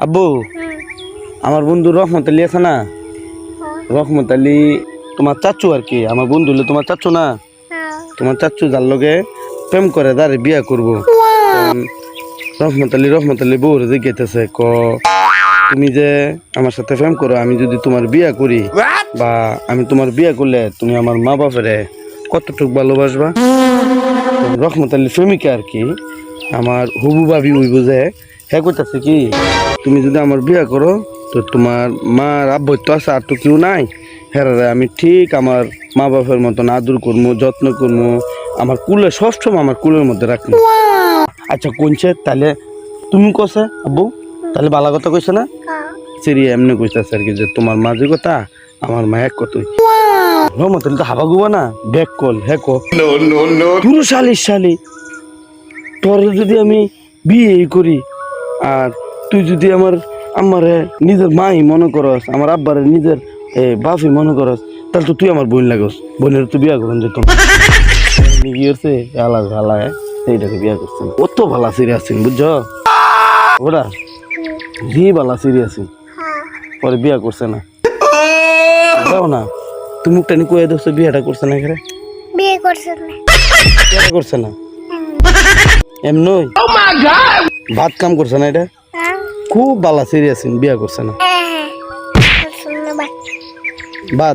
আব্বু আমার বন্ধু রহমত আলী আছে না, রহমত আলী তোমার চাচু আর কি, আমার বন্ধু হলে তোমার চাচু না, তোমার চাচু যার লগে প্রেম করে তারে বিয়া করবো। রহমত আলী বউরে জিজ্ঞাসা ক তুমি যে আমার সাথে প্রেম করো, আমি যদি তোমার বিয়া করি বা আমি তোমার বিয়া করলে তুমি আমার মা বাপেরে কতটুক ভালোবাসবা। রহমত আলী প্রেমিকা আর কি, আমার হবু ভাবি ওই বুঝে হ্যাঁ কইতাছে কি তুমি যদি আমার বিয়া করো তো তোমার মার আব্বই তো আছে, আর তো কেউ নাই, হ্যাঁ আমি ঠিক আমার মা বাপের মতন আদর করবো, যত্ন করবো, আমার কুলে সবসময় আমার কুলের মধ্যে রাখবো। আচ্ছা কোনছে তাহলে তুমি কছে আব্বু, তাহলে ভালো কথা কইছে না? সিরিয়া এমনি কইতাছে আর কি যে তোমার মা যে কথা আমার মা এক কথাই। রহমত আলী তো হাবা গুবা না, ব্যাক কল হ্যাঁ পুরো শালি তোর যদি আমি বিয়ে করি আর তুই যদি আমার আমারে নিজের মাই মনে করস, আমার আব্বারে নিজের বাপি মনে করস, তাহলে তো তুই আমার বোন লাগস, বোনের তো বিয়া করুন যেত কি করছে আলাদা আলাদা সেইটাকে বিয়া করছেন। অত ভালা সিরিয়াস বুঝছো ওরা জি ভালা সিরিয়াস পরে বিয়া করছে না, যাও না তুমি মুখটা নি কয়ে দেখছো বিয়েটা করছে না, এখানে বিয়ে করছে না, বিয়ে করছে না এমনই ভাত কাম করছে না, এটা খুব ভালা সিরিয়াস বিয়া করছে না। ধন্যবাদ। বাদ